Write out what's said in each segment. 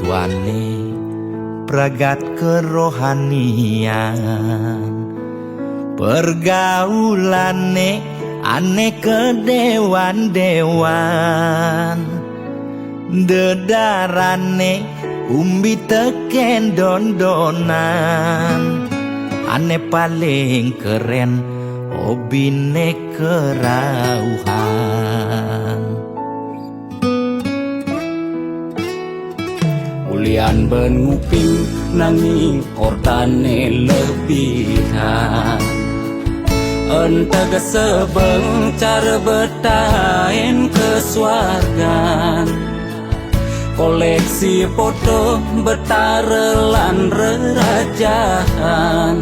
tuane pragat kerohanian, pergaulane aneh kedewan-dewan, dedarane umbi teken don-donan, aneh paling keren hobine kerauhan. Ulian benguping nanging ortane lebihan, entega sebeng cara betain kesuargan, koleksi foto betarelan rerajahan,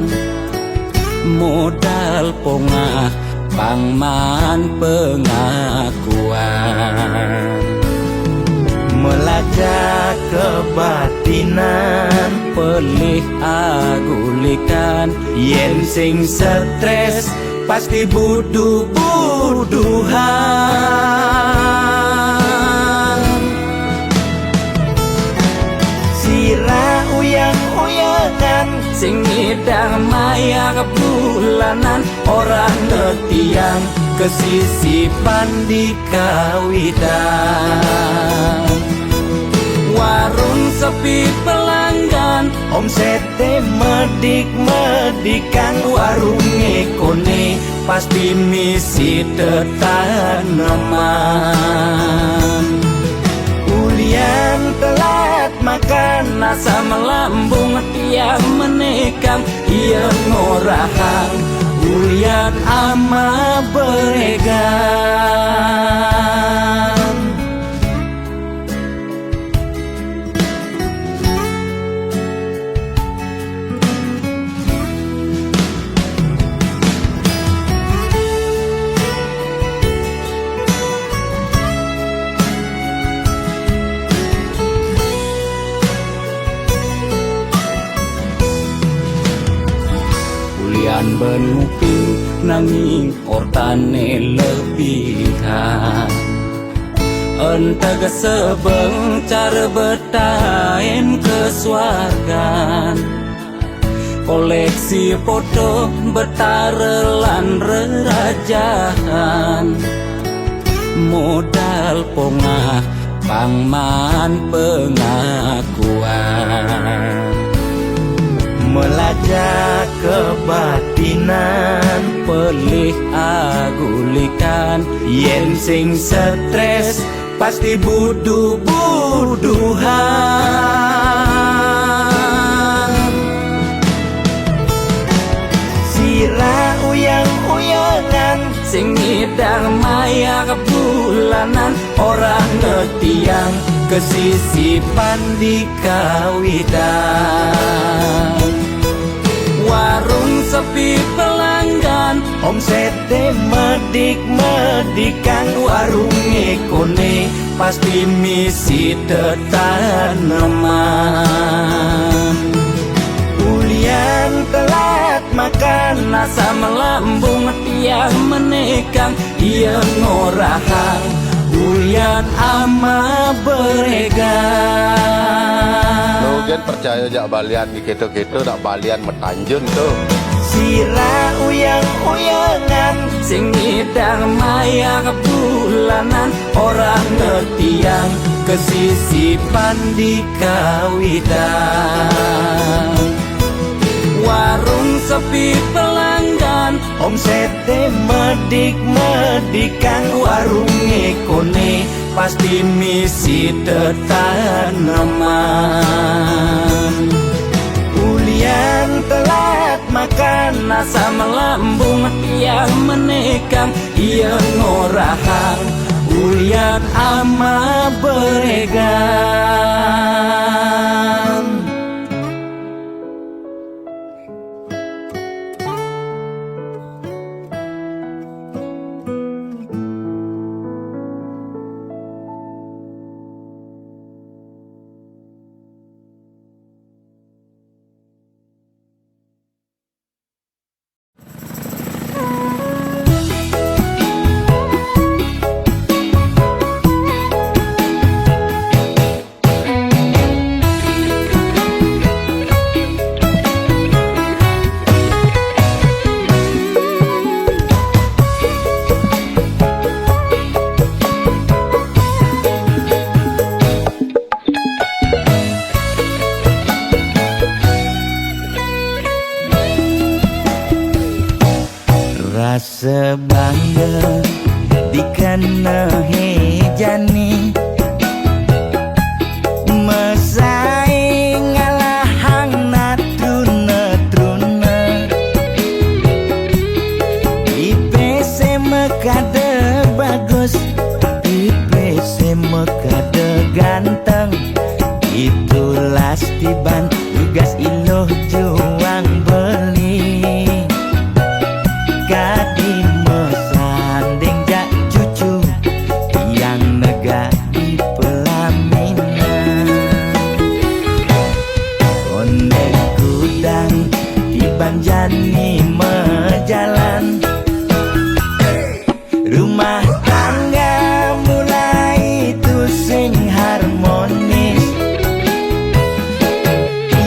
modal pongah pangman pengakuan, melajak kebatinan, pelih agulikan, yen sing stres pasti buduh-buduhan. Sira uyang-uyangan sing ngidang maya bulanan, orang ngetiang kesisipan di kawitan. Warung sepi pelanggan, omsete medik-medikan, warung ekone pasti misi tetaneman. Ulian telat makan, nasa melambung tiang menekam, ia ngorahang ulian ama beregan. Ulian benuping nanging ortane lebihan, entega sebeng cara betain kesuargan, koleksi foto betarelan rerajahan, modal pongah pangman pengakuan, melajak kebatinan, pelih agulikan, yen sing stres pasti buduh-buduhan. Sira uyang-uyangan sing ngidang maya bulanan, orang ngetiang kesisipan di kawitan. Warung sepi pelanggan, omsete medik-medikan, warung ekone pasti misi tetaneman. Ulian telat makan, nasa melambung tiang menekang, ia ngorahang ulian ama beregan. Logan percaya jak balian di keto-keto dak balian metanjun tuh. Sira uyang-uyangan sing ngidang maya bulanan, orang ngetiang kesisipan di kawitan. Warung sepi pelanggan, omsete medik-medikan, warung ekone pasti misi tetaneman. Ulian telat makan, nasa melambung tiang menekam, ia ngorahang ulian ama beregan. sebangga dikena hejani mesaing ngalahang natruna IPC mekade bagus IPC mekade ganteng itulah tiban tugas iloh juang beli kadi mesanding jak cucu yang nega di pelaminan onde kudang tiban jani mejalan rumah tangga mulai tusing harmonis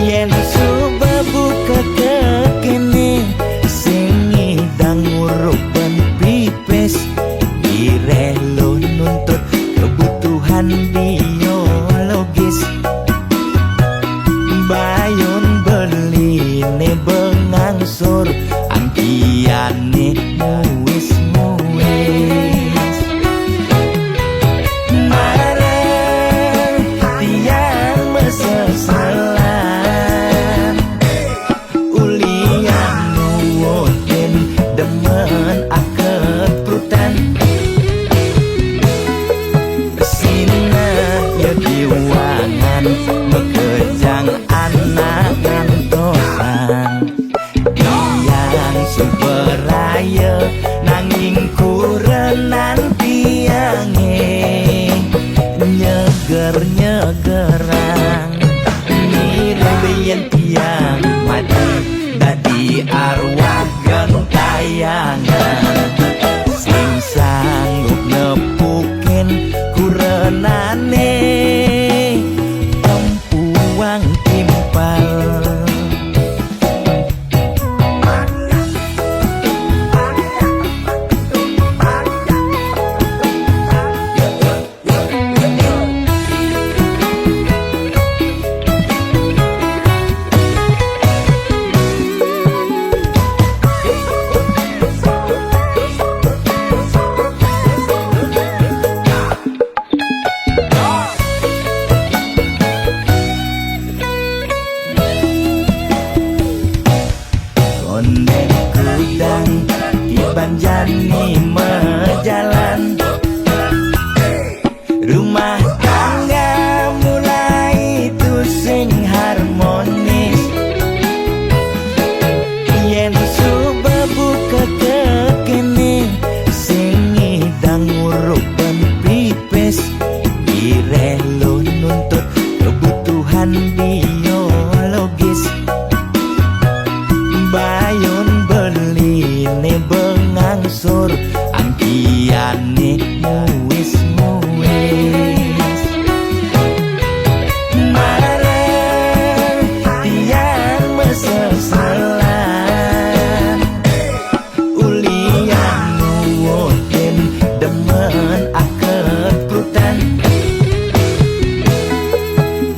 yen subebu kekene sing idang ngurupen pipis direlo nuntut kebutuhan biologis bayon beli ne bengangsur angkiane muis mareng tiang mesesalan ulian nuwutin demen aket prutan sina ya diwangan mekejang anak ngantosan yang superaya nanging kurenan tiange nyeger-nyegerang mirembeyen tiang mati dadi arwah gentayangan sing sanggup nepukin kurenane tempuang timpal onde kudang tiban jani mejalan rumah tangga mulai tusing harmonis yen subebu kekene sing idang ngurupen pipis direlo nuntut kebutuhan biologis bayon beli ne bengangsur angkiane muis mareng tiang mesesalan ulian nuwutin demen aket prutan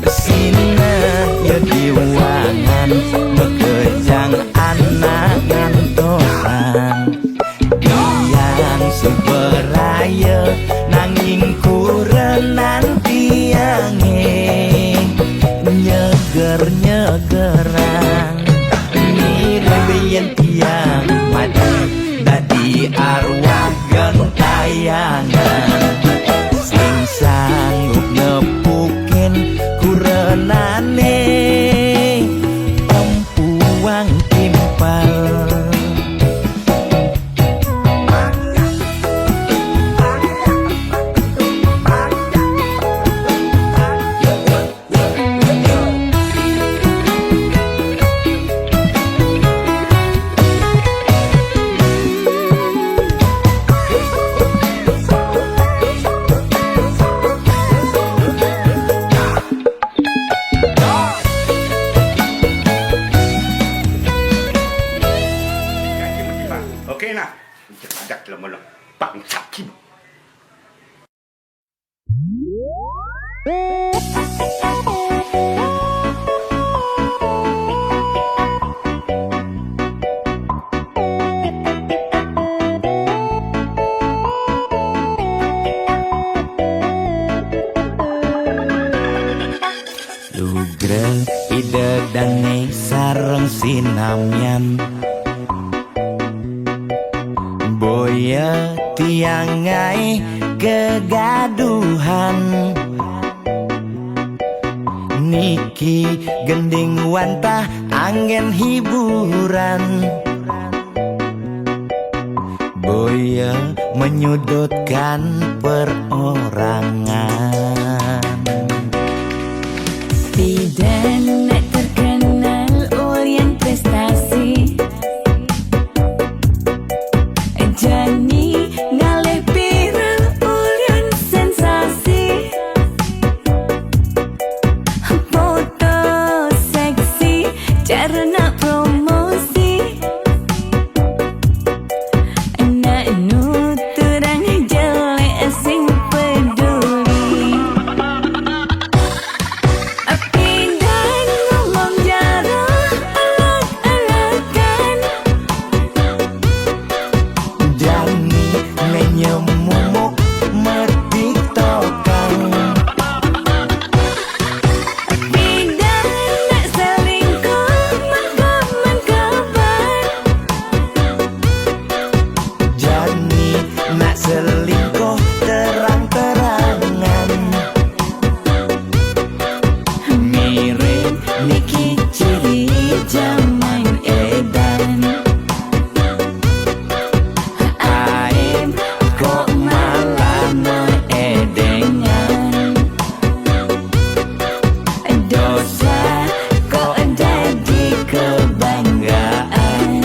sina ya diwangan mekejang anak ngantosan yang superaya nanging kurenan tiange nyeger-nyegerang mirembeyen tiang mati dadi arwah gentayangan sing sanggup nepukin kurenane tempuang timpal edane sareng sinamyan boya tiangai kegaduhan niki gending wantah angin hiburan boya menyudutkan perorangan. Tidak nak terkenal Orient prestasi Jani ngalih viral Orient sensasi foto seksi cara nak promosi nak nuturang jelek sing peduli api dan ngomong jarang alak-alakan Jani menyemumuk mertiktokan api dan nak selingkuh mengkaman kabar Jani nak selingkuh terang-terangan mirip niki ciri zaman edan Aib kok malah meedengan dosa kok jadi kebanggaan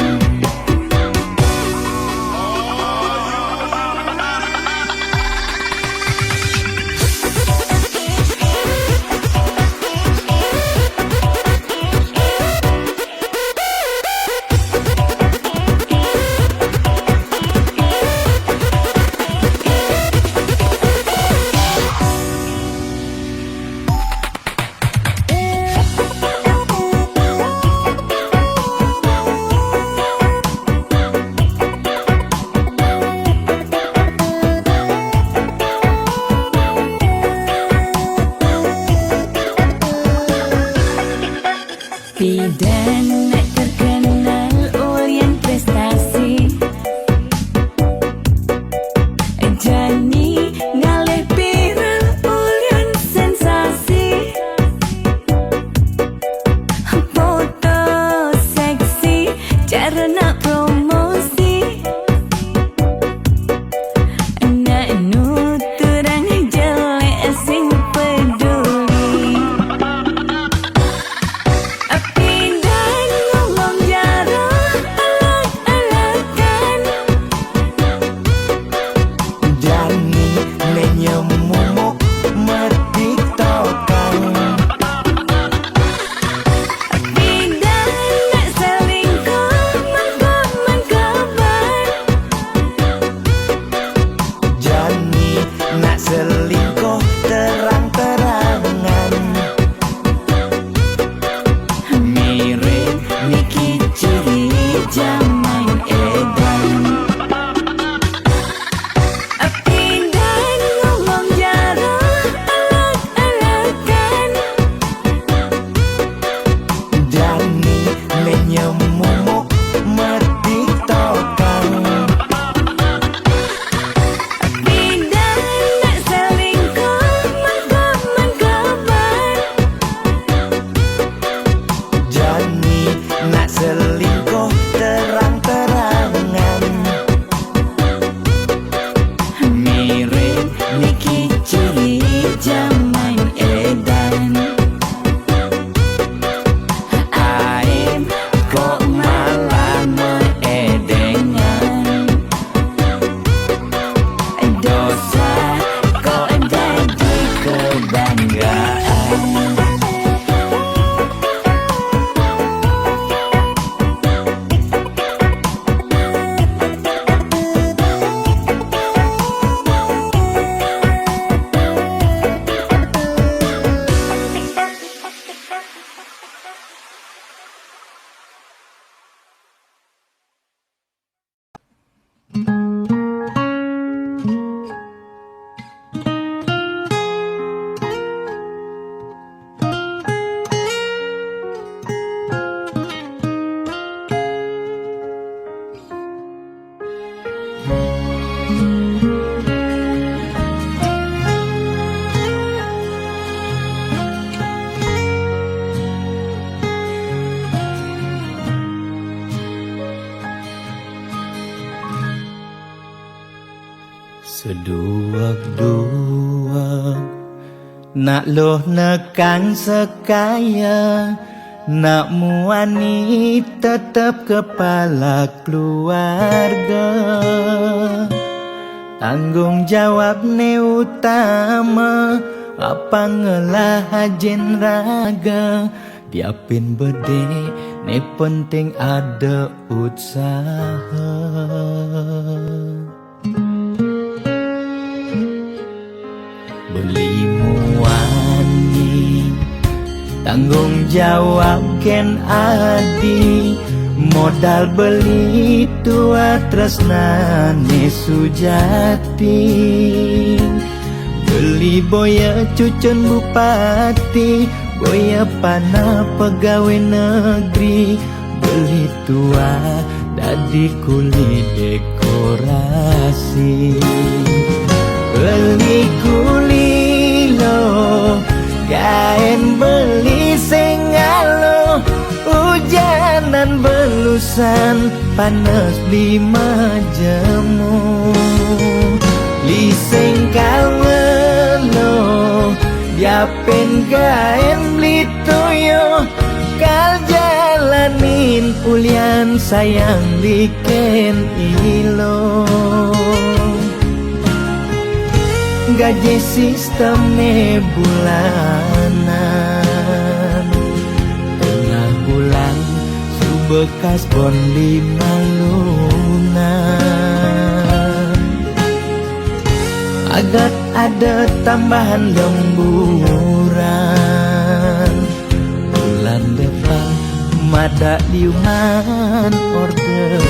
Bidan nak terkenal Orient prestasi Jani ngalih viral Orient sensasi foto seksi cara nak promosi nak nuturang jelek sing peduli api dan ngomong jarang alak-alakan Jani menyemumuk mertiktokan api dan nak selingkuh mengkaman kabar Jani nak selingkuh terang-terangan mirip niki ciri zaman edan api dan ngomong jarang alak-alakan Jani menyemumuk mertiktokan api dan nak selingkuh mengkaman kabar Jani nak selingkuh terang-terangan mirip niki ciri zaman edan Aib kok malah meedengan dosa kok jadi kebanggaan Seduak-duak nak loh nekang sekaya, nak muani tetap kepala keluarga. Tanggung jawab ne utama, apa ngelah hajen raga. Diapin bede ne penting ada usaha. Beli muani tanggung jawab ken adi, modal beli tua tresnane sujati. Beli boya cucun bupati, boya pana pegawai negeri. Beli tua dadi kuli dekorasi. Beli kuli lo kain beli sengalo, hujanan belusan panas beli majemu. Liseng kalmelo diapen kain beli toyo, kal jalanin ulian sayang liken ilo. Gaji sistemnya bulanan, tengah bulan su bekas bon 5 lunan. Agar ada tambahan lemburan, bulan depan mada liuman orderan.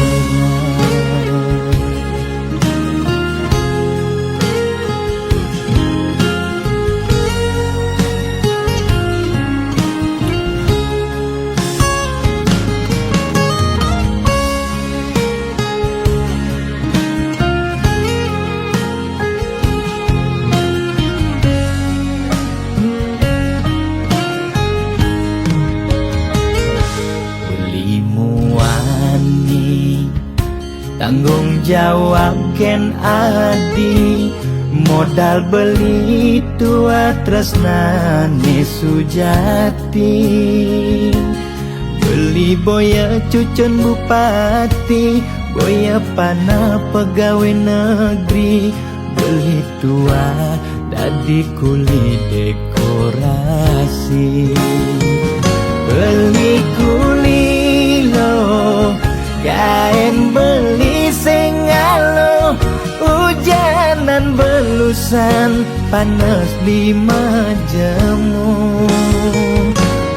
Tanggung jawab ken adi, modal beli tua tresnane sujati. Beli boya cucun bupati, boya pana pegawai negeri. Beli tua dadi kuli dekorasi. Beli kuli lo kain beli sengalo, hujanan belusan panas 5 jemu.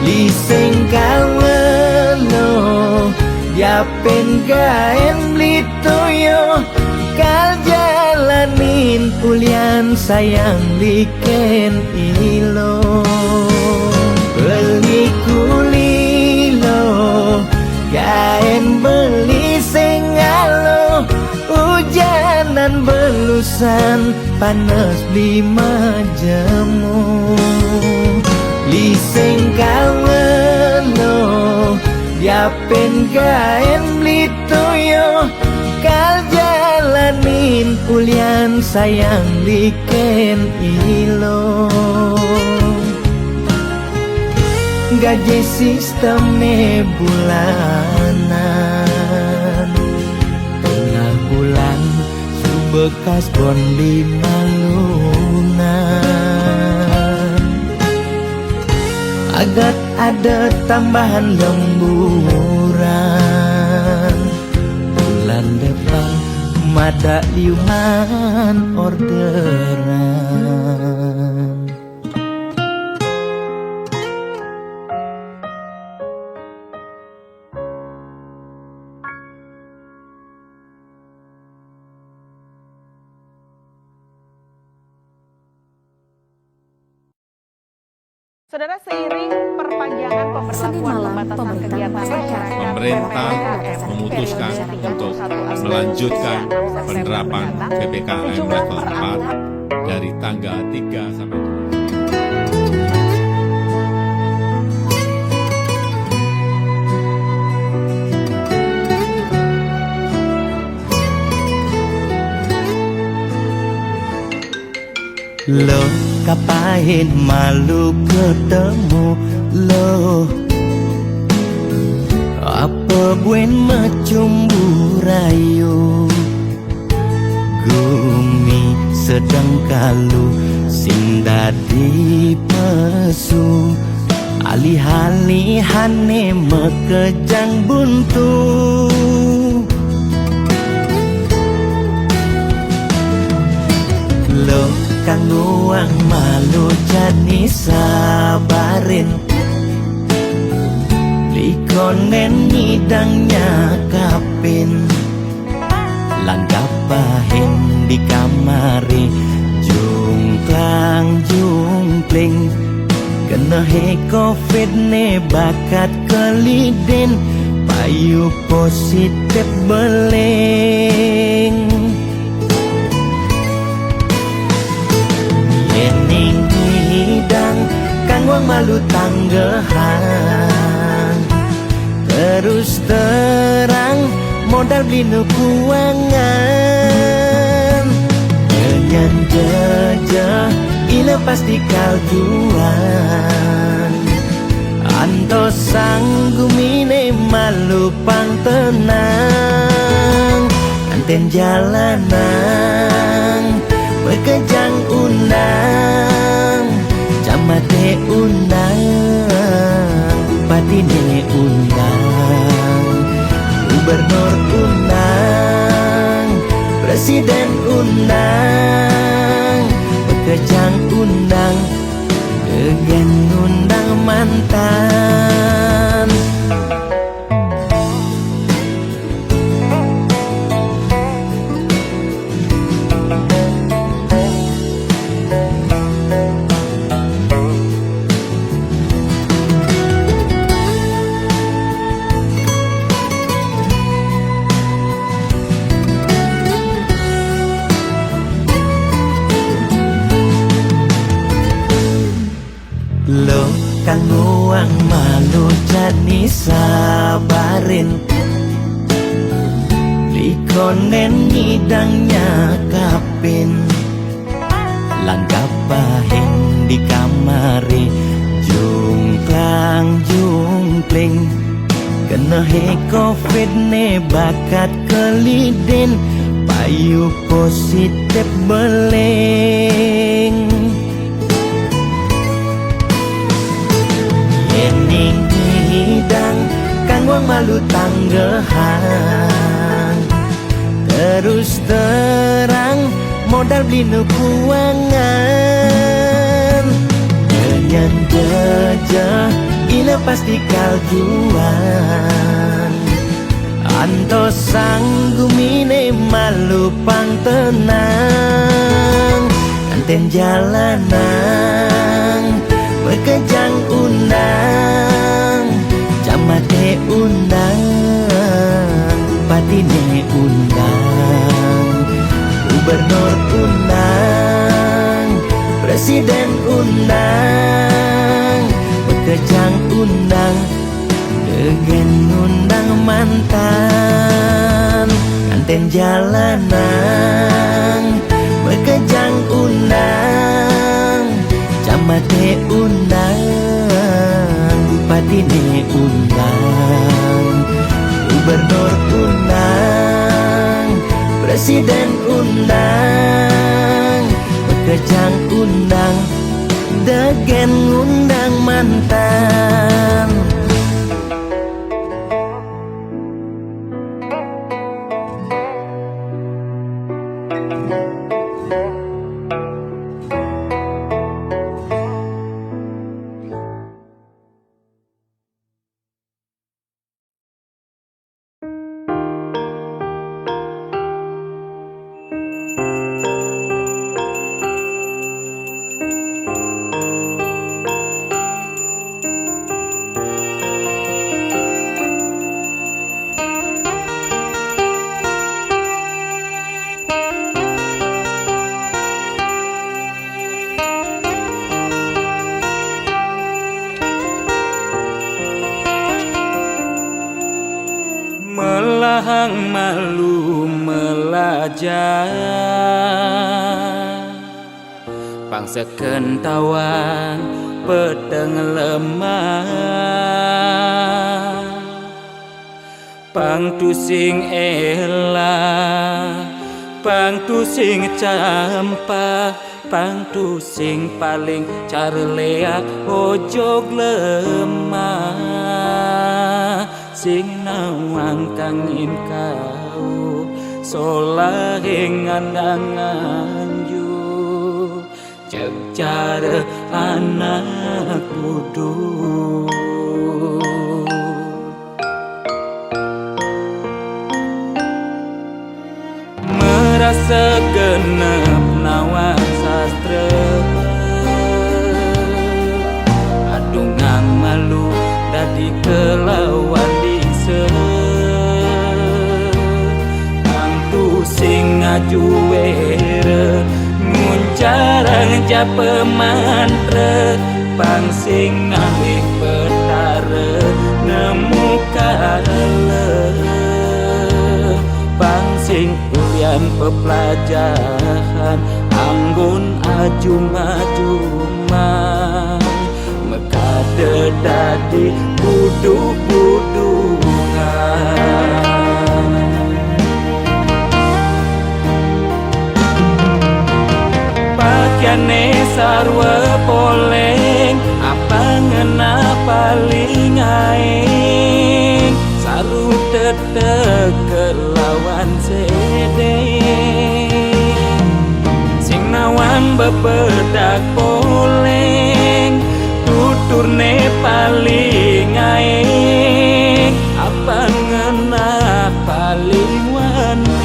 Liseng kalmelo diapen kain beli toyo, kal jalanin ulian sayang liken ilo. Beli kuli lo kain beli sengalo, hujanan belusan panas 5 jemu. Liseng kalmelo diapen kain beli toyo, kal jalanin ulian sayang liken ilo. Gaji sistemnya bulanan, tengah bulan su bekas bon 5 lunan. Agar ada tambahan lemburan, bulan depan mada liuman orderan. Saudara, seiring perpanjangan Senin pemberlakuan malam, pembatasan pemerintah kegiatan memutuskan Pemerintah memutuskan untuk melanjutkan penerapan PPKM level 4 dari tanggal 3 sampai 7. Lo kapain malu ketemu lo, apa buen macumbu rayu, gumi sedang kalu sing dadi pesu, alih-alihane mekejang buntu. Lo kanggo ang malu jani sabarin, likonen ngidangnya kapin, langgap pahin di kamari, jungklang jungkling, kena he covid ne bakat keliden, payu positif beleng. Yening hidang kang wang malu tanggehan, terus terang modal beli nukuangan, nyanyan jejah ila pasti kaljuan, anto sanggumine malu pang tenang, anten jalanan bekejang undang, camate undang, bupatine undang, gubernur undang, presiden undang, bekejang undang, gegen undang mantan. Lo kanggo ang malu jani sabarin, likonen ngidangnya kapin, langgap pahin di kamari, jungklang jungkling, kena he covid ne bakat keliden, payu positif beleng. Yening hidang kang wang malu tanggehan, terus terang modal beli nukuangan, nyanyan jejah ila pasti kaljuan, anto sanggumine malu pang tenang, anten jalanan bekejang undang, camate undang, bupatine undang, gubernur undang, presiden undang, bekejang undang, gegen undang mantan, anten jalanan bekejang undang, camate undang, bupatine undang, gubernur undang, presiden undang, bekejang undang, degen undang mantan. Melahang malu melajah, Pangseken tawan pedeng lemah, pangtu sing elah, pangtu sing campah, pangtu sing paling carleak ojog lemah, sing nawang kangin kau solahing andangan yu cek cara anak kudu. Merasa genep nawang sastra, adungang malu dadi kelawan dise, pangtu sing ngajuere nguncarang japa mantra, pang sing ngalih petara nemu kale, pang sing ulian pepelajaran anggun ajum-ajuman, mekade dadi buduk-budungan. Pakaiane sarwa poleng, apa ngena paling aing, saru tetek kelawan sedeng, sing nawang bebedak poleng, tuturne paling aing, apa ngena paling wanin,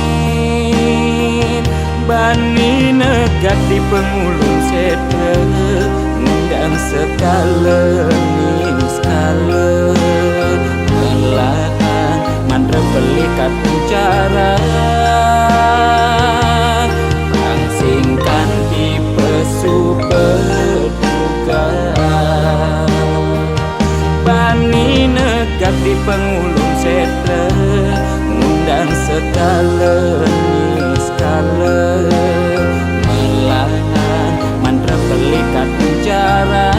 bani negak di pengulung sedre, ngundang sekala niskala, melahan mandra belikat bicara, pangsingkan di pesu berduga, bani negak di pengulung sedre, ngundang sekala niskala, melahan mandra belikat bicara,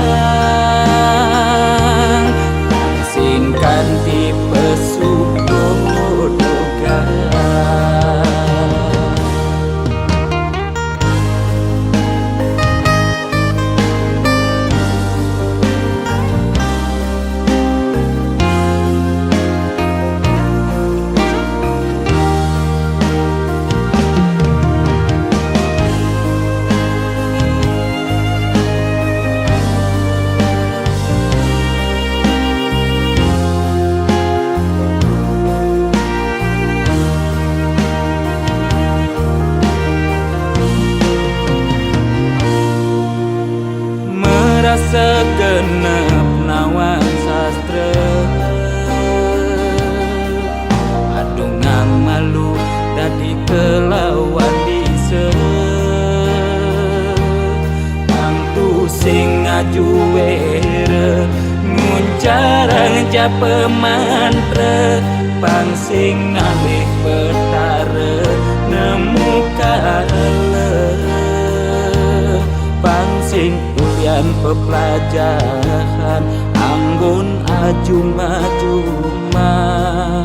pangsingkan di pesu berduga. Segenep nawang sastra, adungang malu dadi kelawan dise, pangtu sing ngajuere nguncarang japa mantra, pang sing ngalih petara nemu kale, pang sing ulian pepelajaran anggun ajum-ajuman,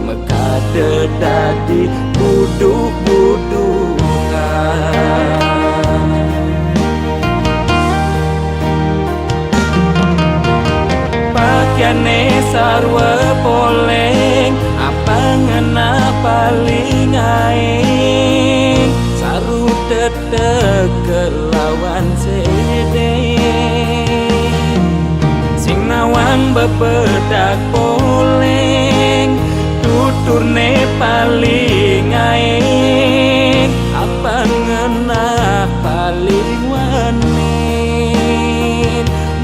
mekade dadi buduk-budungan. Pakaiane sarwa poleng, apa ngena paling aing, saru tetek kelawan sedeng, sing nawang bebedak poleng, tuturne paling aing, apa ngena paling wanin,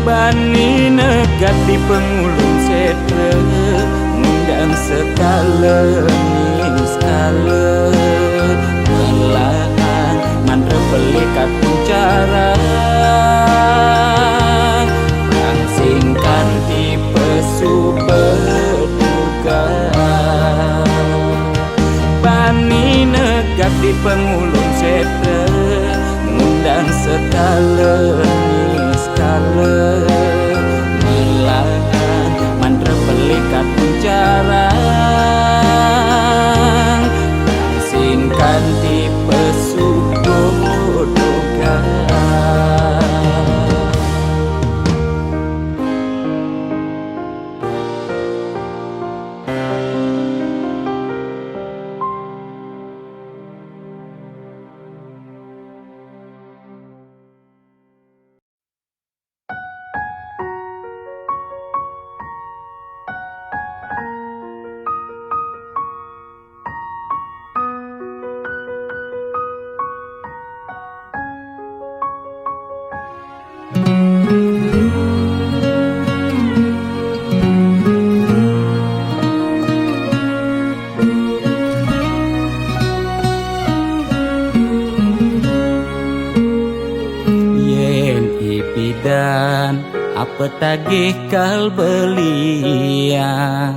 bani negak di pengulung sedre, ngundang sekala niskala, melahan mandra belikat bicara, pangsingkan di pesu berduga, bani negak di pengulung sedre, ngundang lan sekale skala melahan mandra pelikat puncarang singkan tipe subodogan. Apa tagih kal belian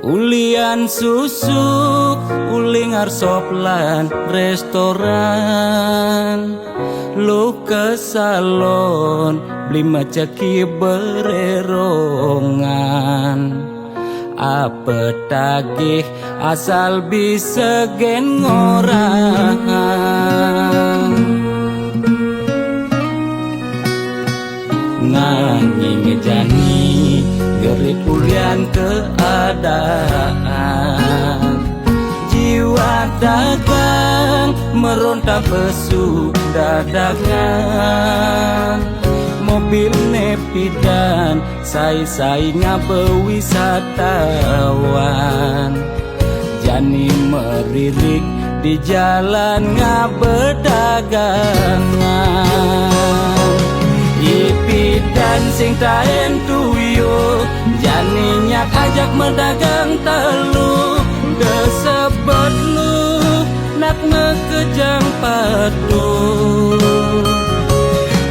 ulian susuk uling arsop lan restoran lu ke salon beli macaki bererongan apa tagih asal bisa gen orang nanging ngejani gerit ulian keadaan jiwa dagang meronta pesu dagangan mobil nepidan sai-sai ngabewisatawan jani meririk di jalan ngabedagangan ipi dan sing taen tuyo jani nyak ajak medagang telu desebet lu nak ngekejang padu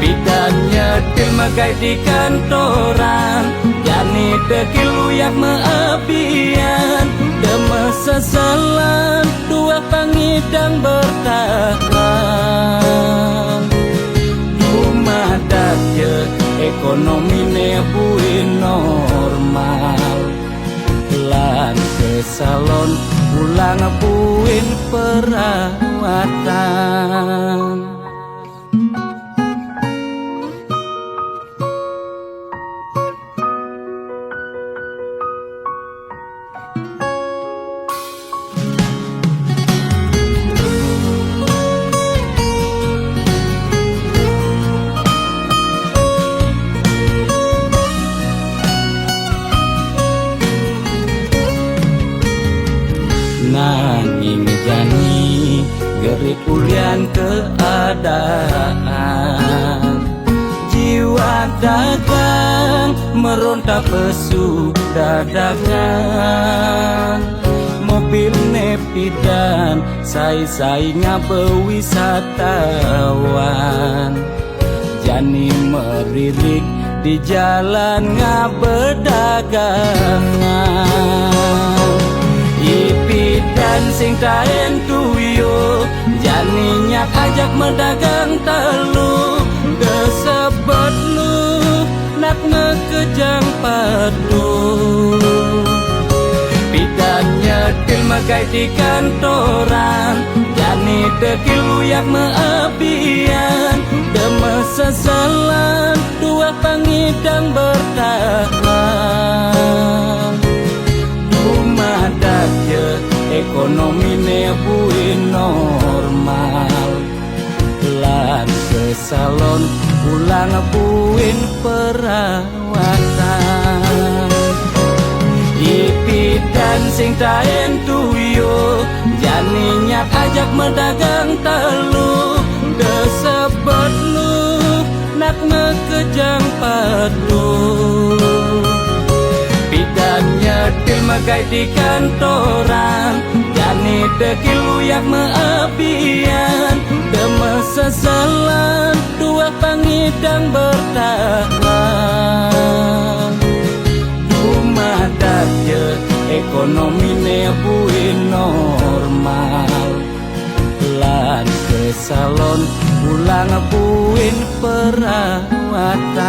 bidan nyetil megai di kantoran jani dekil uyak meabian deme seselan dua pangidang bertahan madat je ekonomi ne buin normal lan ke salon pulang buin perawatan. Nanging jani gerik ulian keadaan jiwa dagang meronta pesu dagangan mobil nepidan sai-sai ngabewisatawan jani meririk di jalan ngabedagangan ipi dan sing taen tuyo jani nyak ajak medagang telu desebet lu nak ngekejang padu bidan nyetil megai di kantoran jani dekil uyak meabian deme seselan dua pangidang bertahan madat je ekonomi ne buin normal lan ke salon pulang buin perawatan ipi dan sing taen tuyo jani nyak ajak medagang telu desebet lu nak ngekejang padu bidan nyetil megai di kantoran jani dekil uyak meabian deme seselan dua pangidang bertahan madat je ekonomi ne buin normal lan ke salon pulang puin perawatan.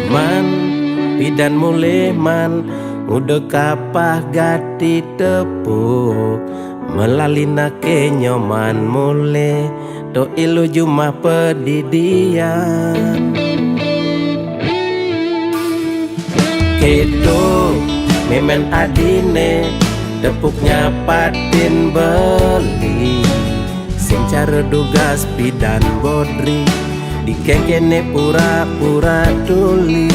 Man, pidan mulai man, udah kapah gati tepuk, melalina ke nyoman mulai, do ilu jumah pedidian. Kedo, memen adine, tepuknya patin beli, sing cara dugas pidan bodri. Dikekene pura-pura tuli.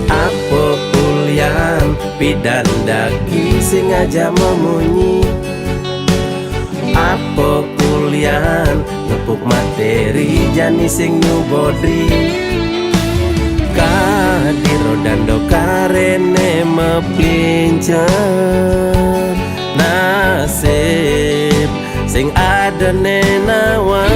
Apa ulian pidan daki sing aja memunyi. Apa kulian ngepuk materi jani sing nyubodri. Kadiro dando karene mepincer nasib sing ada nenawan.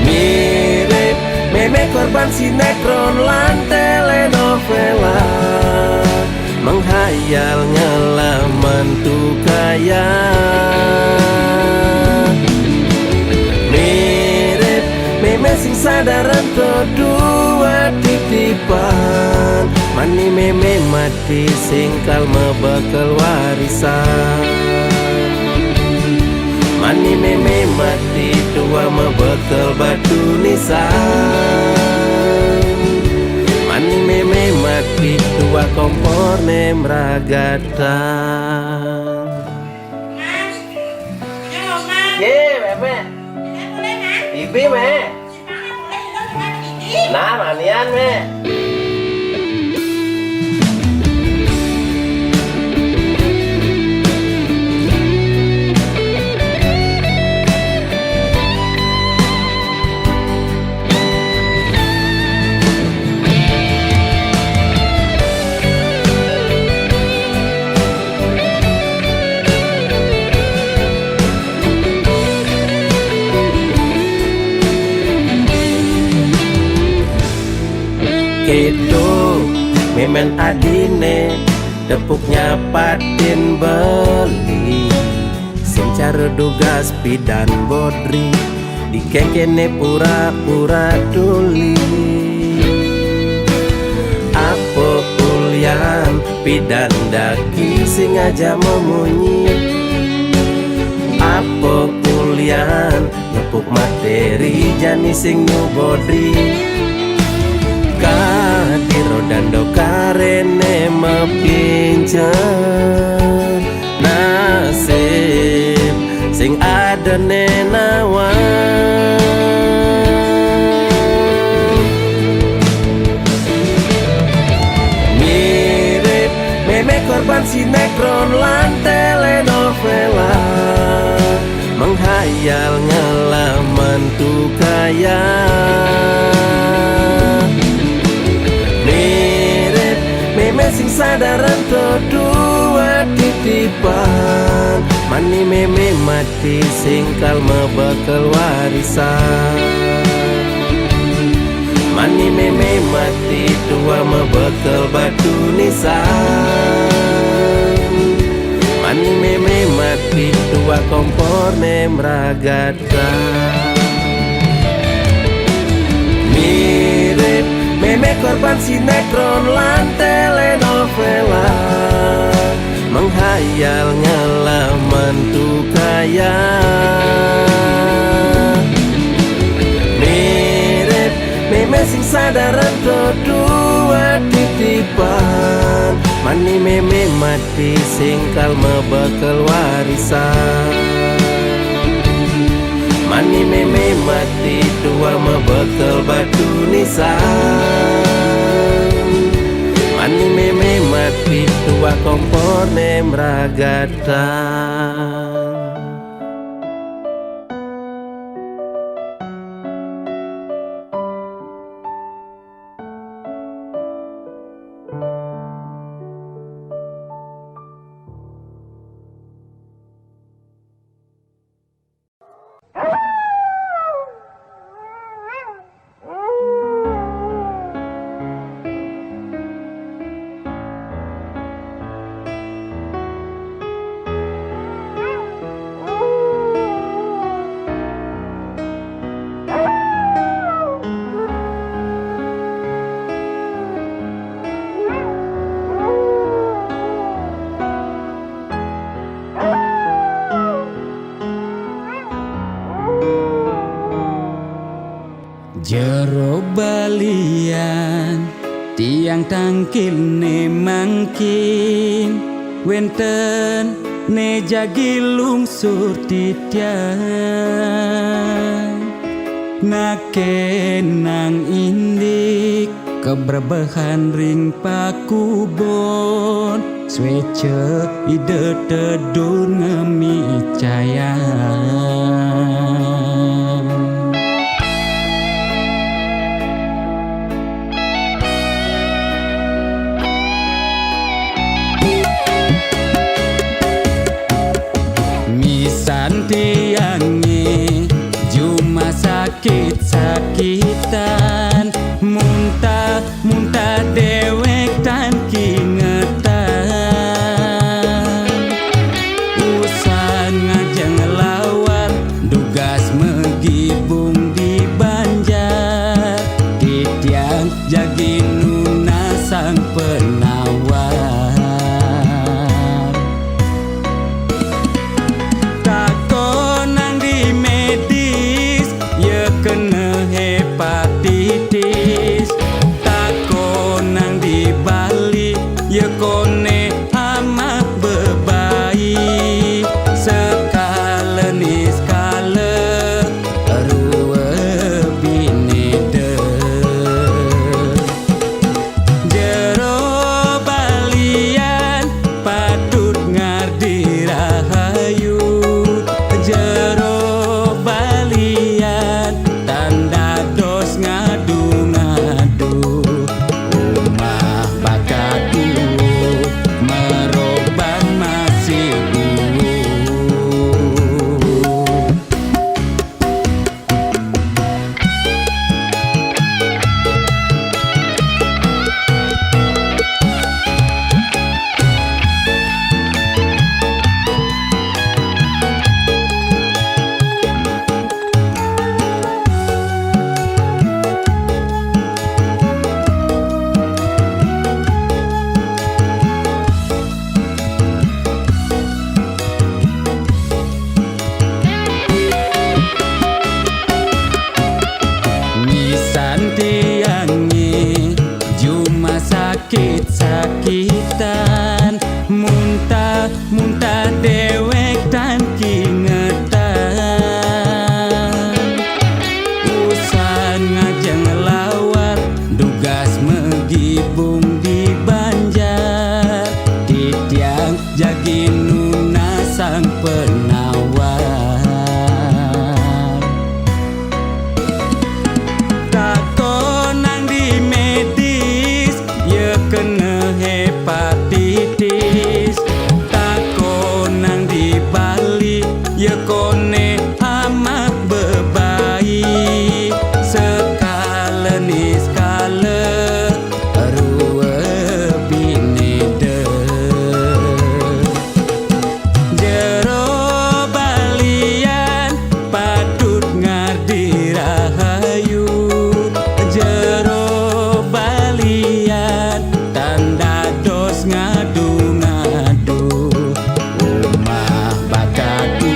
Mirip meme korban sinetron lan telenovela, menghayal ngelaman tuh kaya. Mirip meme sing sadaran dua titipan, mani meme mati singkal mebekal warisan. Mani meme mati tua mebekal batu nisan. Mani meme mati tua kompor nemragatan. Ye meme Ibi me nah manian me. Kedo memen adine tepuknya patin beli, sing cara dugas pidan bodri. Dikekene pura-pura tuli. Apa ulian pidan daki sing aja memunyi. Apa ulian ngepuk materi jani sing nyubodri. Kadiro dando karene mepincer nasib sing ada nenawan. Mirip meme korban sinetron lan telenovela, menghayal ngelaman tuh kaya. Sing sadaran dua titipan, mani meme mati singkal mebekal warisan. Mani meme mati tua mebekal batu nisan. Mani meme mati tua kompor nemragatan. Mirip meme korban sinetron lan telenovela, menghayal ngelaman tuh kaya. Mirip meme sing sadaran mati singkal mebekel warisan. Mani meme mati tua mebekel batu nisan. Mani meme mati tua kompor nemragatan. Jero balian tiang tangkil ne mangkin wenten ne jagi lungsur titian nakenang indik keberbahan ring pakubon swece ide tedun ngemi cayan. Tiangi cuma sakit-sakitan muntah dewek tan kingetan usan ngajeng lawan dugas megibung di Banjar titiang jagi nuna sang penawar. Kena hepatitis tako nang di Bali ya kone amat bebaik sekala ni skala ruwe binede jero balian patut ngardi rahayu jero balian tanda dos ngadu-ngadu umah bakatu meroban masih tiangi cuma sakit-sakitan muntah dewek tan kingetan usan ngajeng lawat dugas megibung di Banjar titiang jagi nuna sang penawar. Kena hepatitis tako nang di Bali ya kone amat bebaik sekala ni skala ruwe binede jero balian patut ngardi rahayu jero balian tanda dos ngadu-ngadu umah bakatu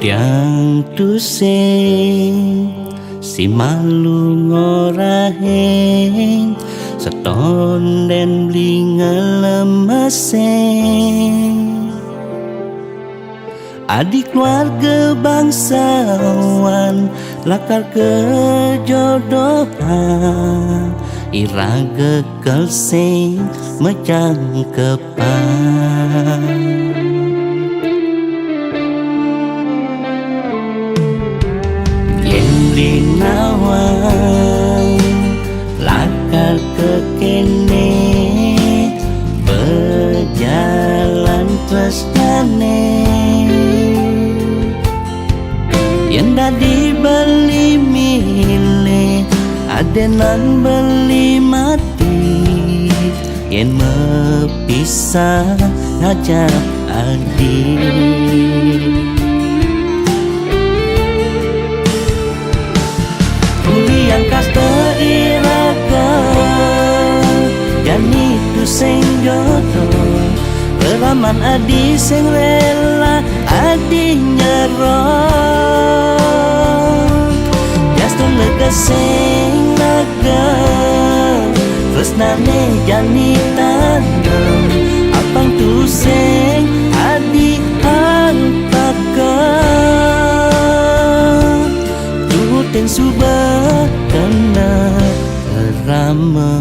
Tiang tusing si malu ngoraheng seton den blinga lemeseng. Adik keluarga bangsawan lakar kejodohan, iraga kelseng mecang kepan. Linawang lakar ke kene berjalan tresnane yen dadi beli milih adenan beli mati yen mepisah ngajak adik. Yang kasta iraga dan itu sing jodoh, peraman adi sing rela adi nyerah. Jaston lega sing lega tresnane jani tanam apang tu sing adi antakan tuh subah kena ramah.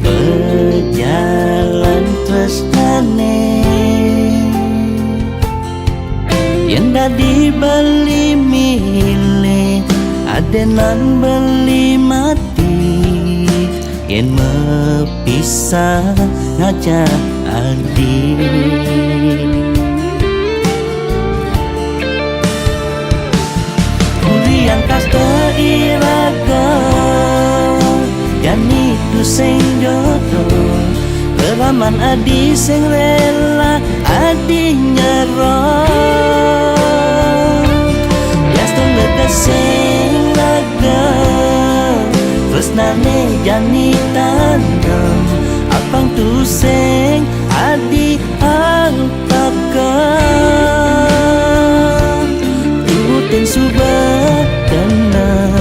Berjalan tresnane yen dadi beli milih adenan beli mati yen mepisah ngajak adik. Kuliah kasta iraga dan itu sing jodoh, peraman adi sing rela adi nyerah. Jaston lega sing lega tresnane jani tanam apang tu sing adi antakan tutin subah kena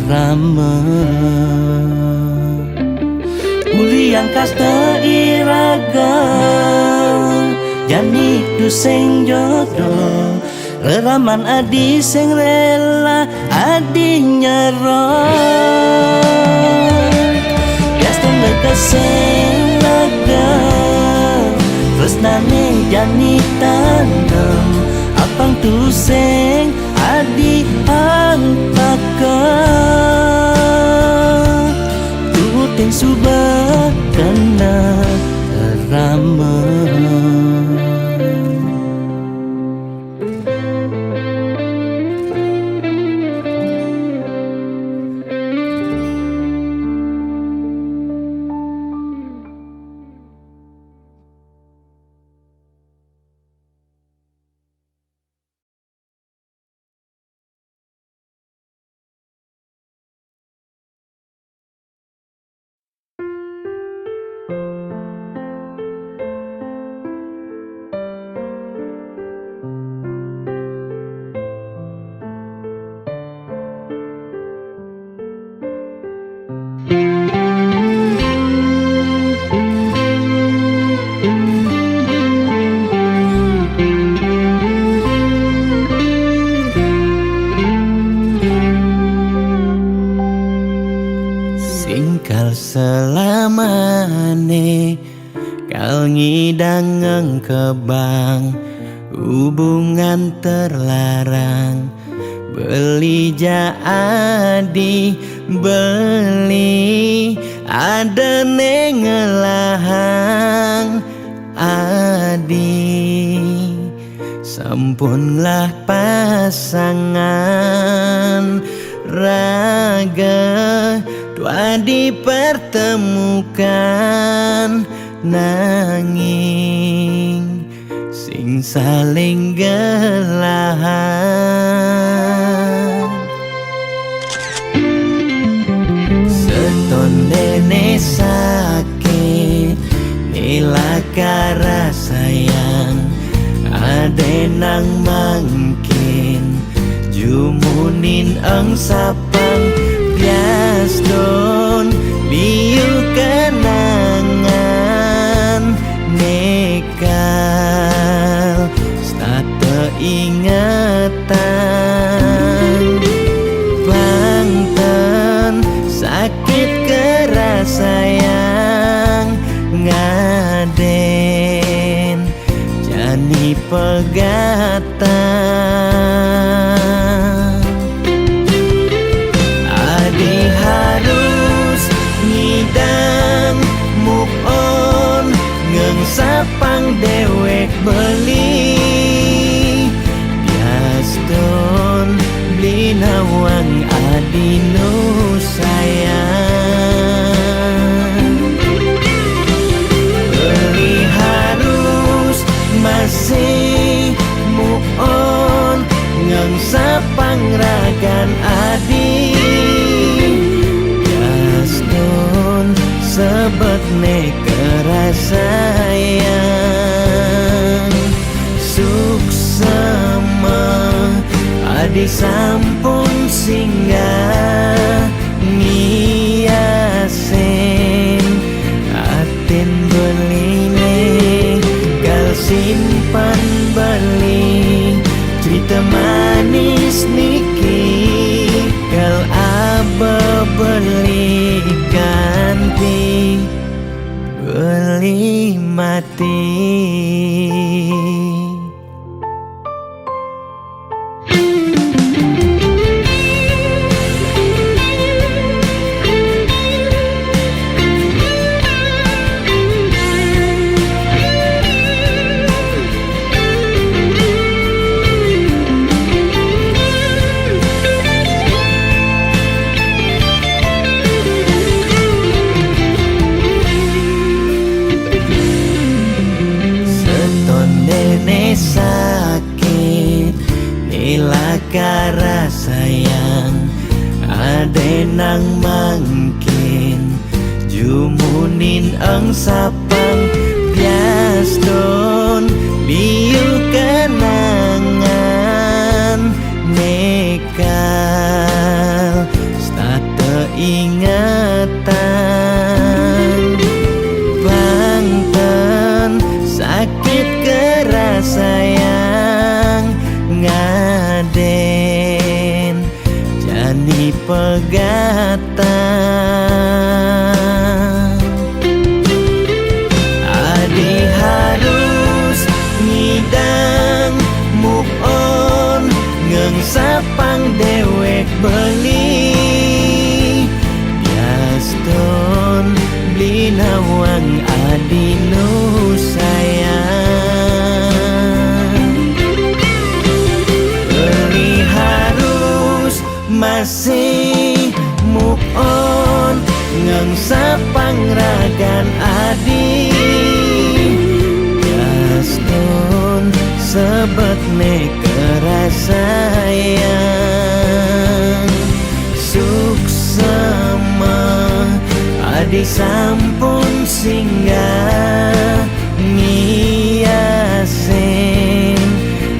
ramah. Yang kasta iraga jani itu sing jodoh, reraman adi sing rela adi nyerah. Jaston lega sing lega tresnane jani tanam apang tu sing adi antakan tutin subah kena ramah. Selamane kal ngidang kebang hubungan terlarang beli jadi beli ada nengelahang adi sampunlah pasangan raga dua dipertemukan nanging sing saling gelahan seton dene sakit nilakara sayang ade nang mangkin jumunin ang sapang bias don liu kenangan nekal stata ingatan bangtan sakit keras sayang ngaden jani pegatan adi harus ngidang move on ngengsapang dewek beli biaston beli nawang adi nu sayang beli harus masih move on ngengsapang ragan adi biaston sebet kerasayang suksema adi sampun singgah ngiasen aten beline kal simpan beli cerita manis niki kal aba beli ganti beli mati sakit nilakara sayang ade nang mangkin jumunin ang sapang biaston liu kenangan nekal stata ingatan bangtan sakit keras sayang ngaden jani pegatan adi harus ngidang move on ngengsapang dewek beli biaston beli nawang adi nu sayang beli harus masih move on ngengsapang ragan adi biaston sebet kerasayang suksema adi sampun singgah ngiasen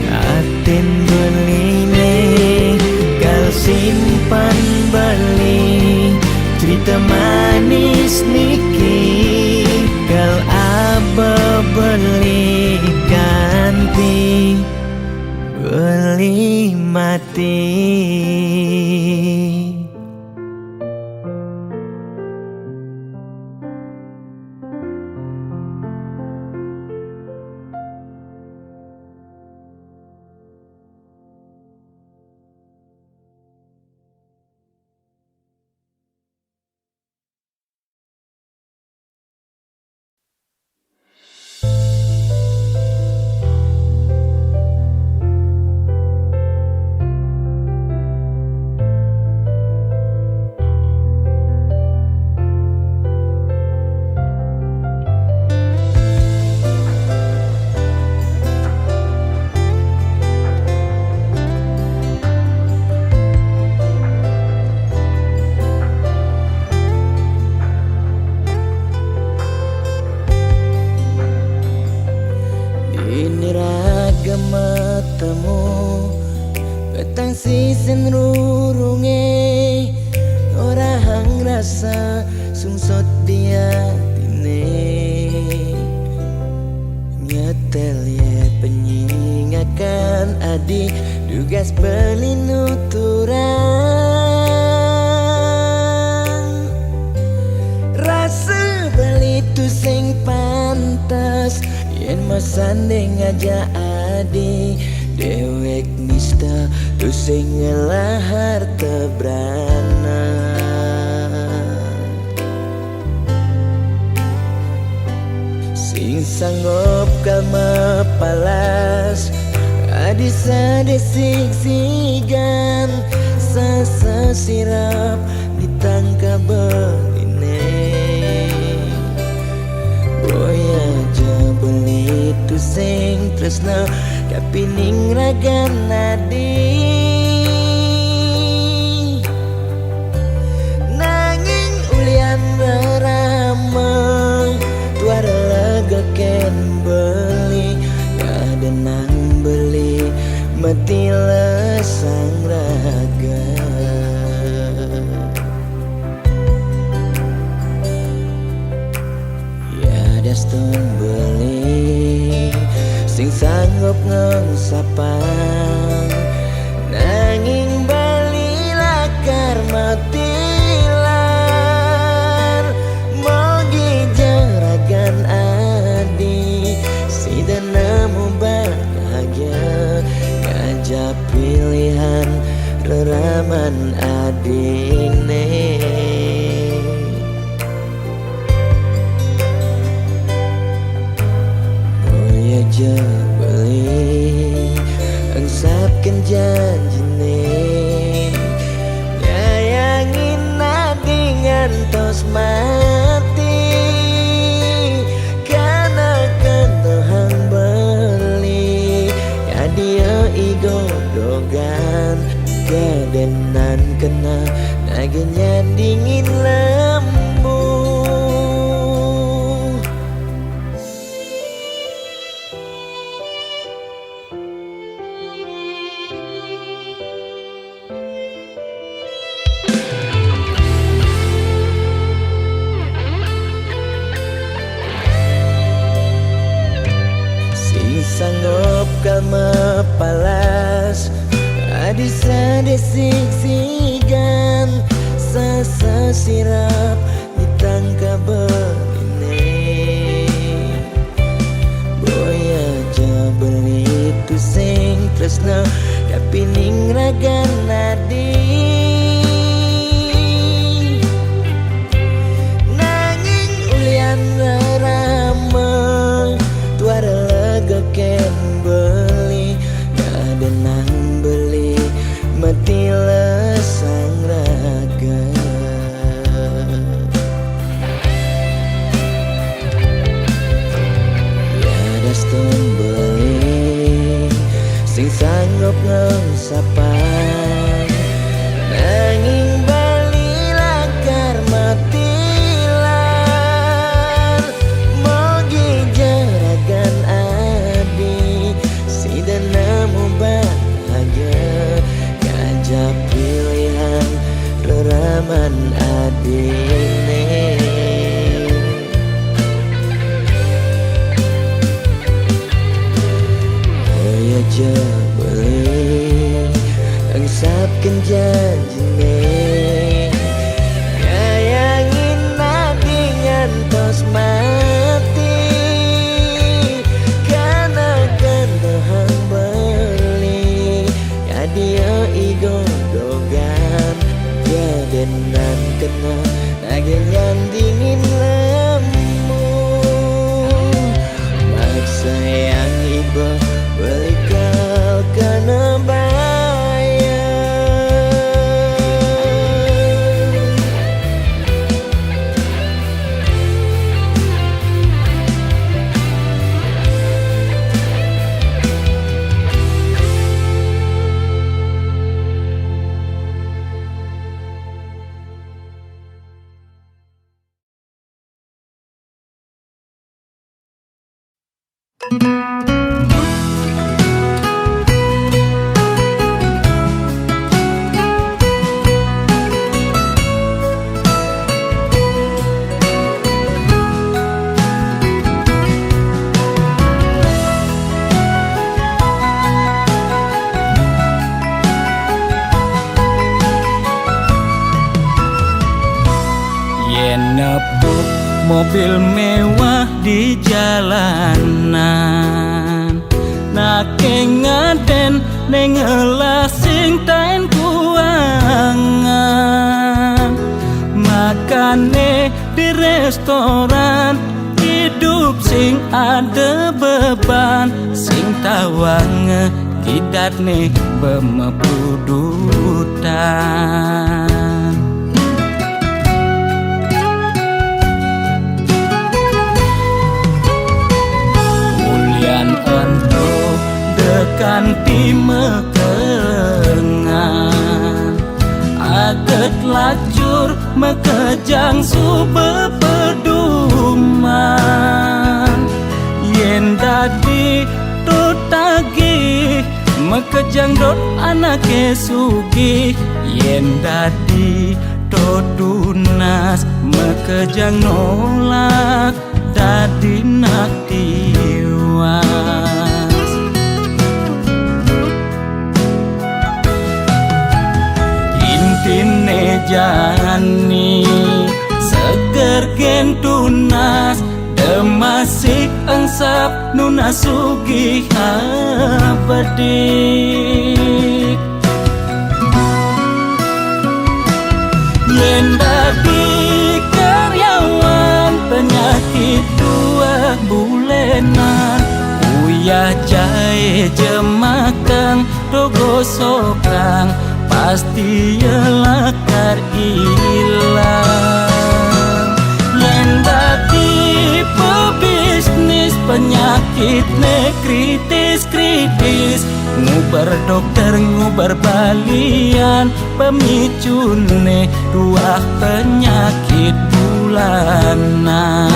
aten beline kal simpan beli cerita manis niki kal aba beli ganti beli mati. Tang sisen rurunge ora hang rasa sungsot dia tine nyetel ye penyingakan adi dugas belinuturan rasa beli tu sing pantas yen masanding aja adi dewek nista tu sing ngelahar tebrana sing sanggup kalma palas adi sadesik sigan sasa sirap ditangka beline boya aja beli tu sing tresna kapining ragan nadi nanging ulian beramang tuara lega ken beli kadenang beli mati lesang raga ya daston beli sing sanggup ngengsapang nanging bali lakar matilan mogi jaragan adi si nemu bahagia ngajak pilihan reraman adine aja beli engsapkan janjine nyayangin nadi ngantos mati karena kentohang beli ya dia igodogan kadenan kena naginya dingin lembu sanggup kalma palas adi sadesik sigan sasa sirap ditangka beline boya aja beli tu sing tresna kapining ragan nadi nanging ulian ramah tuara ken beli kadenang beli mati lesang raga ya daston beli sing sanggup ngengsapang nanging bali lakar matilan mogi jaragan nemu bahagia ngajak pilihan reraman adine oh aja beli engsapkan janjine nyayangin nadi ngantos mati karena kentohang beli ya dia igodogan kadenan kena nagian dingin lembu maksa yang iba beli kau kena bayar mobil mewah di jalanan. Nake ngaden nengelah sing tain kuangan. Makane di restoran hidup sing ada beban, sing tawange kidat nih bemepudutan. Mulian ento dekan timekengan, aget lacur mekejang sube peduman. Yen dadi tutagi mekejang dot anake sugih, yen dadi tunas mekejang nolak dadi nak tiwas. Intine jani seger gen tunas, demasik engsap nuna sugih abedik. Yen dadi karyawan penyakit 2 bulenan, uyah jahe jemakang dogo sokang, pasti yelakar ilang. Yen dadi pebisnis penyakit ne kritis-kritis, ngubar dokter ngubar balian, pemicune 2 penyakit bulanan.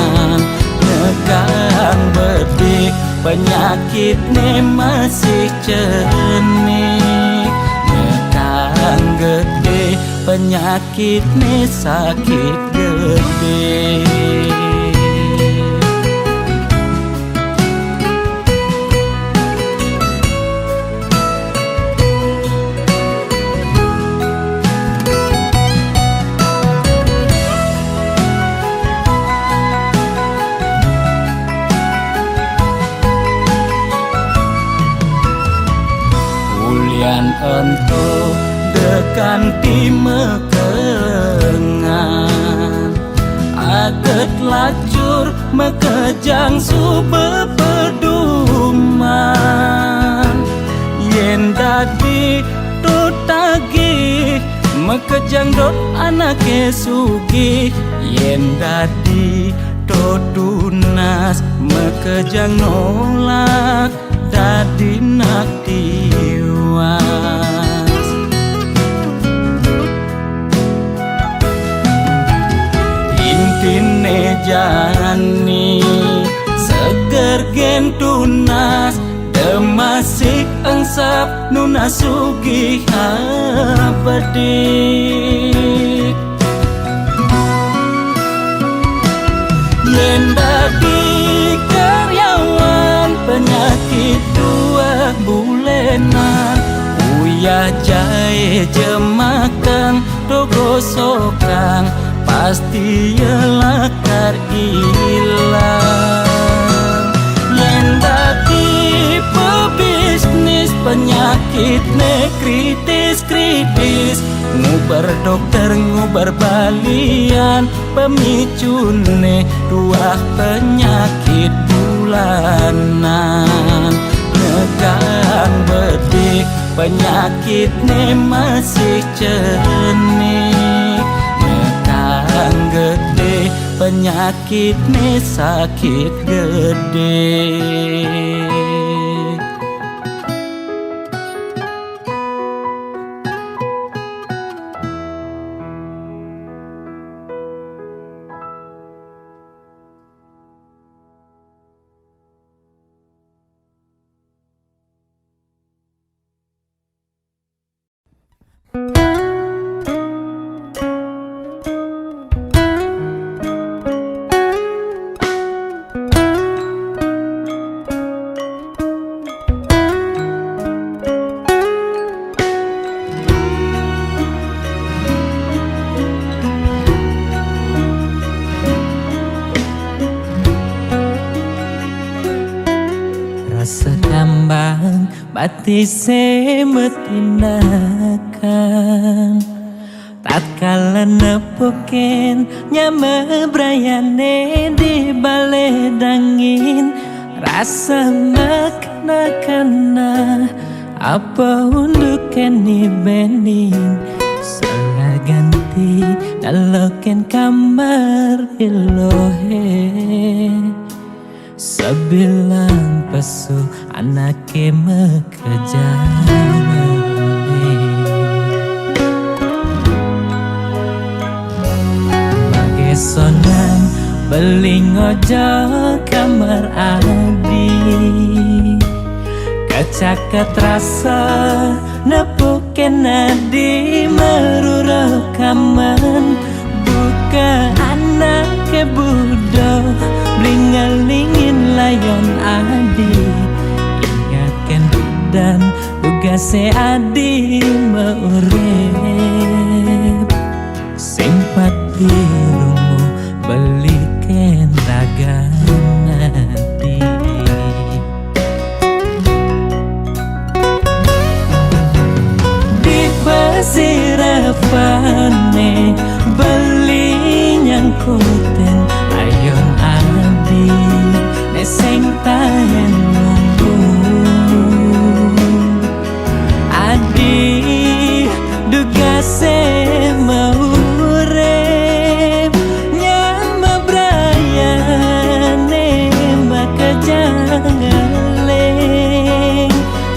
Nekang bedik penyakit ne masih cenik, nekang gede penyakit ne sakit gede. Ento dekan timekengan, aget lacur mekejang sube peduman. Yen dadi tutagi mekejang dot anake sugih, yen dadi tunas mekejang nolak dadi nak tiwas. Intine jani seger gen tunas, demasik engsap nuna sugih abedik. Yen dadi karyawan penyakit 2 bulenan, uyah jahe jemakang dogo sokang, pasti yelakar ilang. Yen dadi pebisnis penyakit ne kritis-kritis, ngubar dokter ngubar balian, pemicune 2 penyakit bulanan. Nekang bedik penyakit ne masih cenik, nekang gede penyakit ne sakit gede. pasti semetinakan tatkala nepukin nyame brayane di bale dangin rasa makna-kana apa untuk keni bening salah ganti daloken kamar ilohe sebilang pesu anake mekejane Magesonan beling ojo kamar adi Kacaket rasa nepuken adi meruro kaman buka anak ke budo blingalingin layon adi ingatkan dan tugase adi meurep sing patirumu beliken ragan adi sirapane beli nyangkuten ayon adi neseng tahen nunggu adi duga se maurep nyama brayane maka jangaleng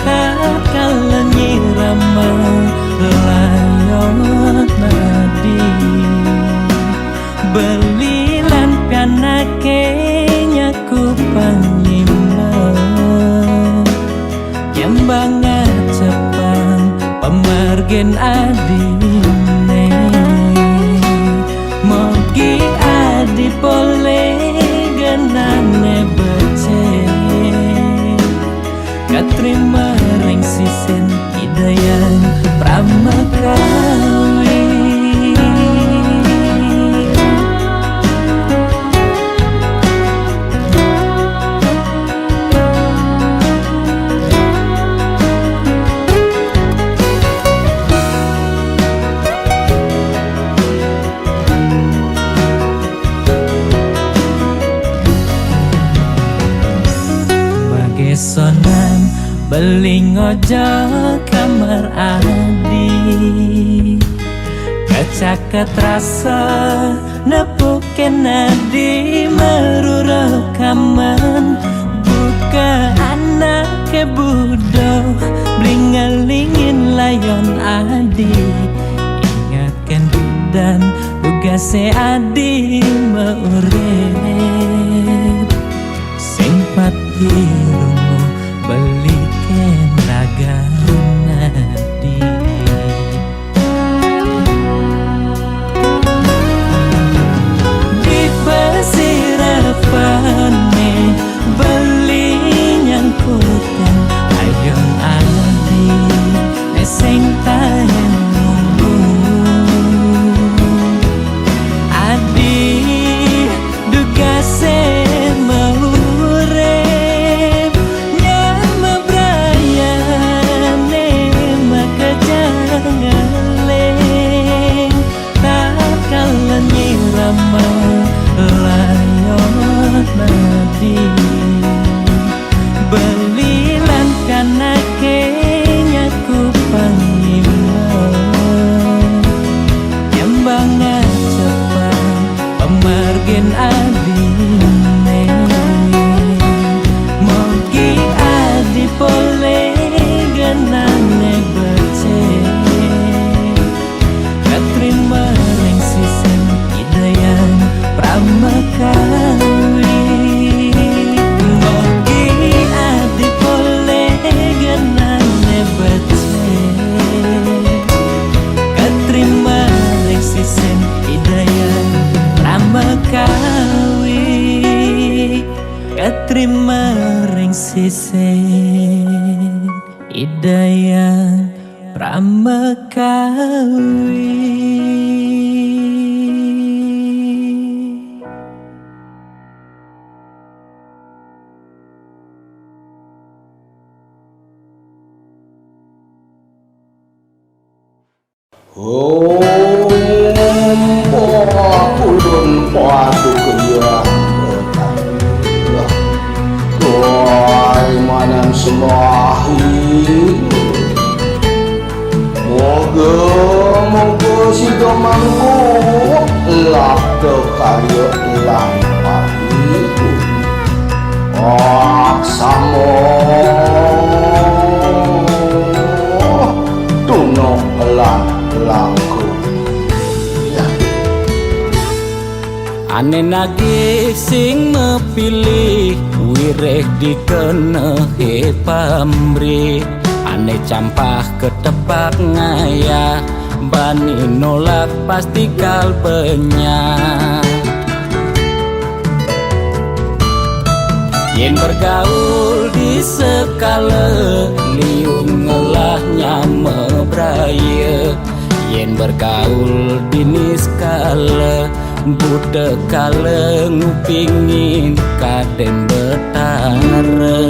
takal nyirama layon nadi belilan pianake nyaku pangima nyembanga cepang pemargen adine mogi adi pole genane becek katrima ring sisen hidayan pramekawi Magesonan beling ojo kamar adi Kacaket rasa nepuken adi meruro kaman buka anak ke budo blingalingin layon adi ingatkan dan tugase adi meurep sing patirumu beliken ragan adi di pesirapane beli nyangkuten ayon adi neseng tahen nunggu adi duga se layon nadi belilan kanake nyaku pangima nyembanga cepang pemargen adine mogi adi pole genane becek katrima ring sisen hidayan pramekawi mogi adi pole genane becek katrima ring sisen hidayan pramekawi katrima ring sisen hidayan pramekawi. Kulun padu kaya Tuai manam semahi Moga si domangku Lak karya lang pahiku Aksamo Tunok langku Ane nagih sing mepilih wireh dikenehe pamrih Ane campah ketepak ngaya bani nolak pasti kalpenya Yen bergaul di sekala liung ngelahnya mebraya Yen bergaul di niskala Buddha kala ngupingin kaden betara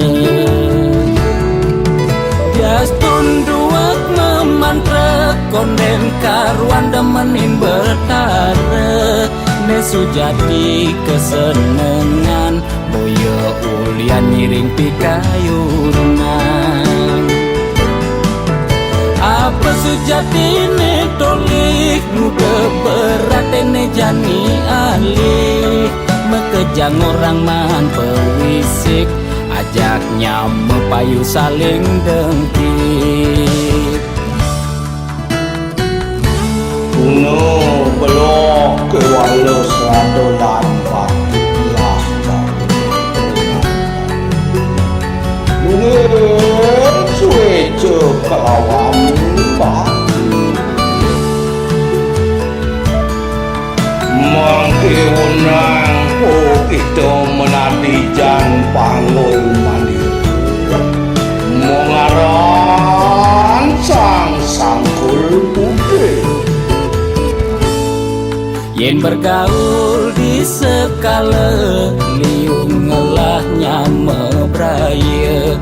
Jastun duak memantra konden karuan demenin betara Nesu jadi kesenengan boyo ulian miring pikayunan Apa sejatine tolik muda beratene jani alih Mekejang orang man pewisik ajaknya mepayu saling dengkit Kuno belok ke walau serado lambat lah Mungkin suwe cekawam Mangkiunang kita menadijan panggul mandi Mengaran sangkul bukit Yen bergaul di sekala liung ngelahnya mebraya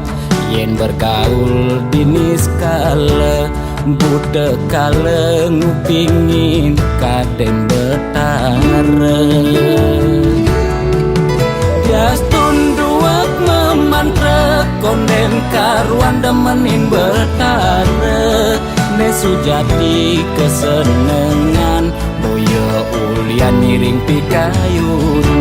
Yen bergaul di niskala Buddha kala ngupingin kaden betara Jastun duak memantra konden karuan demenin betara Nesu jadi kesenengan boyo ulian miring pikayunan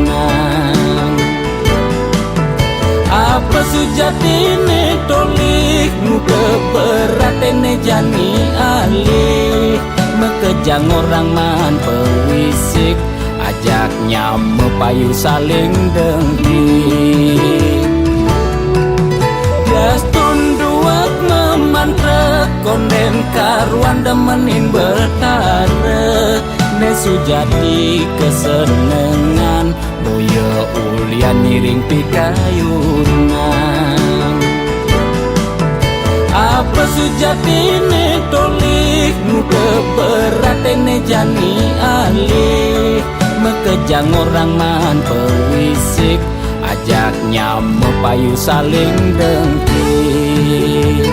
Apa sujatine tolik muka beratene jani alih Mekejang orang man pewisik ajaknya mepayu saling dengkit Jastun duak memantra konden karuan demenin betara Nesu jadi kesenengan boyo ulian miring pikayunan Apa sejatine tolik muka beratene jani alih Mekejang orang man pewisik ajaknya mepayu saling dengkit